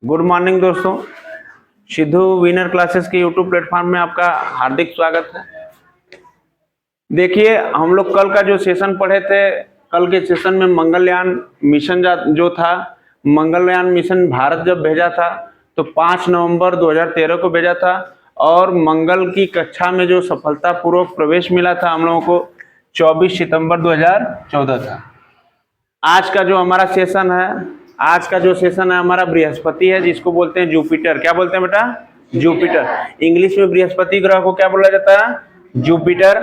Good morning दोस्तों, Sidhu winner classes के YouTube platform में आपका हार्दिक स्वागत है। देखिए, हम लोग कल का जो सेशन पढ़े थे, कल के सेशन में मंगलयान मिशन जो था, मंगलयान मिशन भारत जब भेजा था तो 5 नवंबर 2013 को भेजा था और मंगल की कक्षा में जो सफलतापूर्वक प्रवेश मिला था हम लोगों को 24 सितंबर 2014 था। आज का जो हमारा सेशन है, हमारा बृहस्पति है, जिसको बोलते हैं जुपिटर। क्या बोलते हैं बेटा? जुपिटर। इंग्लिश में बृहस्पति ग्रह को क्या बोला जाता है? जुपिटर।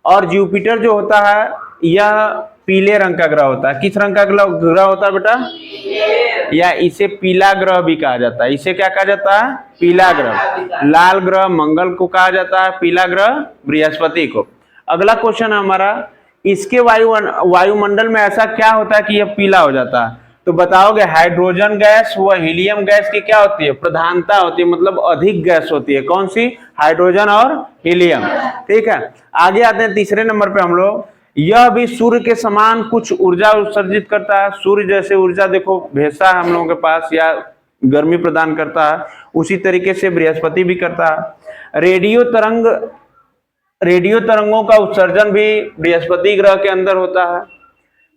और जुपिटर जो होता है यह पीले रंग का ग्रह होता है। किस रंग का ग्रह होता है बेटा? या इसे पीला ग्रह भी कहा जाता है। इसे क्या कहा जाता है? पीला ग्रह। लाल ग्रह मंगल को कहा जाता है, पीला ग्रह बृहस्पति को। अगला क्वेश्चन है हमारा, इसके वायुमंडल में ऐसा क्या होता है कि यह पीला हो जाता है? तो बताओगे, हाइड्रोजन गैस व हीलियम गैस की क्या होती है? प्रधानता होती है, मतलब अधिक गैस होती है। कौन सी? हाइड्रोजन और हीलियम। ठीक है, आगे आते हैं तीसरे नंबर पे हम लोग। यह भी सूर्य के समान कुछ ऊर्जा उत्सर्जित करता है। सूर्य जैसे ऊर्जा देखो भेजता है हम लोगों के पास या गर्मी प्रदान करता है, उसी तरीके से बृहस्पति भी करता है। रेडियो तरंगों का उत्सर्जन भी बृहस्पति ग्रह के अंदर होता है।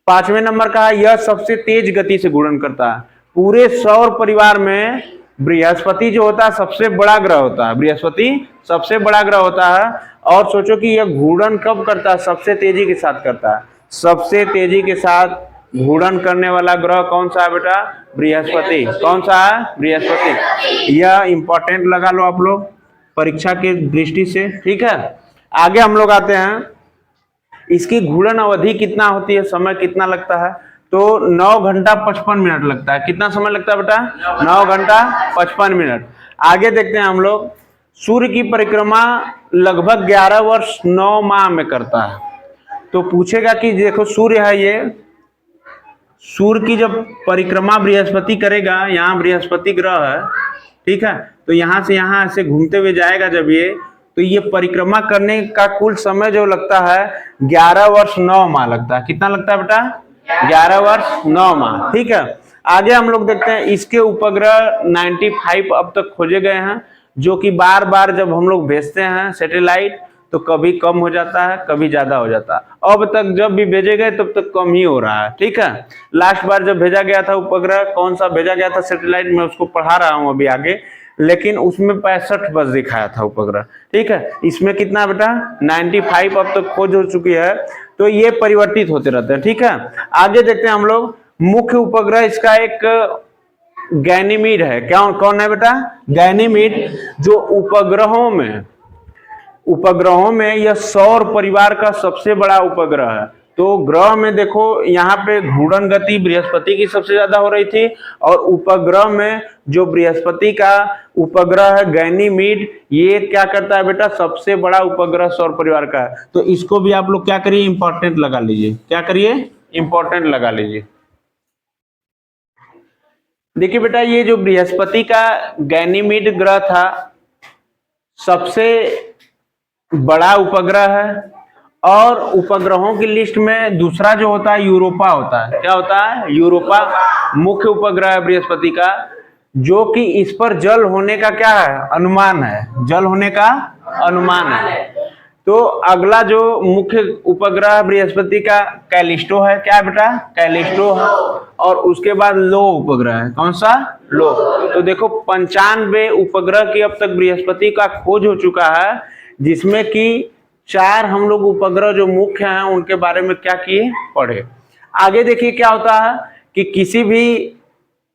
5वें नंबर का है, यह सबसे तेज गति से घूर्णन करता है। पूरे सौर परिवार में बृहस्पति जो होता है सबसे बड़ा ग्रह होता है। बृहस्पति सबसे बड़ा ग्रह होता है। और सोचो कि यह घूर्णन कब करता है? सबसे तेजी के साथ करता है। सबसे तेजी के साथ घूर्णन करने वाला ग्रह कौन सा है बेटा? बृहस्पति। कौन सा है? बृहस्पति। यह इंपॉर्टेंट लगा लो आप लोग परीक्षा की दृष्टि से। ठीक है, आगे हम लोग आते हैं। इसकी घूर्णन अवधि कितना होती है, समय कितना लगता है? तो 9 घंटा 55 मिनट लगता है। कितना समय लगता है बेटा? 9 घंटा 55 मिनट। आगे देखते हैं हम लोग। सूर्य की परिक्रमा लगभग 11 वर्ष 9 माह में करता है। तो पूछेगा कि देखो सूर्य है, ये सूर्य की जब परिक्रमा बृहस्पति करेगा, यहाँ बृहस्पति ग्रह है, ठीक है, तो यहाँ से यहाँ ऐसे घूमते हुए जाएगा जब ये, तो ये परिक्रमा करने का कुल समय जो लगता है 11 वर्ष 9 माह लगता है। कितना लगता है बेटा? 11 वर्ष 9 माह। ठीक है, आगे हम लोग देखते हैं। इसके उपग्रह 95 अब तक खोजे गए हैं, जो कि बार बार जब हम लोग भेजते हैं सैटेलाइट तो कभी कम हो जाता है, कभी ज्यादा हो जाता है। अब तक जब भी भेजे गए तब तक कम ही हो रहा है। ठीक है, लास्ट बार जब भेजा गया था उपग्रह, कौन सा भेजा गया था सैटेलाइट, मैं उसको पढ़ा रहा हूं अभी आगे, लेकिन उसमें 65 बस दिखाया था उपग्रह। ठीक है, इसमें कितना बेटा? 95 अब तक खोज हो चुकी है। तो ये परिवर्तित होते रहते हैं। ठीक है, आगे देखते हैं हम लोग। मुख्य उपग्रह इसका एक गैनीमीड है। क्या कौन है बेटा? गैनीमीड। जो उपग्रहों में यह सौर परिवार का सबसे बड़ा उपग्रह है। तो ग्रह में देखो यहाँ पे घूर्णन गति बृहस्पति की सबसे ज्यादा हो रही थी, और उपग्रह में जो बृहस्पति का उपग्रह है गैनीमीड, ये क्या करता है बेटा? सबसे बड़ा उपग्रह सौर परिवार का है। तो इसको भी आप लोग क्या करिए? इंपॉर्टेंट लगा लीजिए। क्या करिए? इंपॉर्टेंट लगा लीजिए। देखिए बेटा, ये जो बृहस्पति का गैनीमीड ग्रह था सबसे बड़ा उपग्रह है। और उपग्रहों की लिस्ट में दूसरा जो होता है यूरोपा होता है। क्या होता है? यूरोपा मुख्य उपग्रह है बृहस्पति का, जो कि इस पर जल होने का क्या है? अनुमान है। जल होने का अनुमान है। तो अगला जो मुख्य उपग्रह बृहस्पति का कैलिस्टो है। क्या बेटा? कैलिस्टो है। और उसके बाद लो उपग्रह है। कौन सा? लो। तो देखो 95 उपग्रह की अब तक बृहस्पति का खोज हो चुका है, जिसमें कि 4 हम लोग उपग्रह जो मुख्य हैं उनके बारे में क्या किए? पढ़े। आगे देखिए क्या होता है कि किसी भी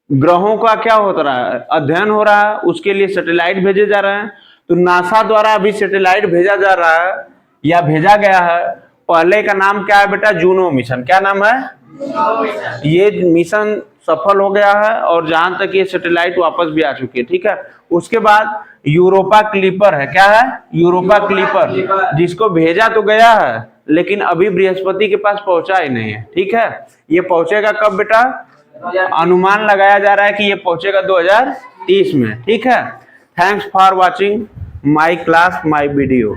ग्रहों का क्या होता रहा है? अध्ययन हो रहा है, उसके लिए सैटेलाइट भेजे जा रहे हैं। तो नासा द्वारा अभी सैटेलाइट भेजा जा रहा है या भेजा गया है। पहले का नाम क्या है बेटा? Juno mission. क्या नाम है? ये मिशन सफल हो गया है और जहां तक ये सैटेलाइट वापस भी आ चुकी है। ठीक है, उसके बाद यूरोपा क्लिपर है। क्या है? यूरोपा क्लिपर, जिसको भेजा तो गया है लेकिन अभी बृहस्पति के पास पहुंचा ही नहीं है। ठीक है, ये पहुंचेगा कब बेटा? अनुमान लगाया जा रहा है कि ये पहुंचेगा 2030 में। ठीक है, thanks for watching my class my video.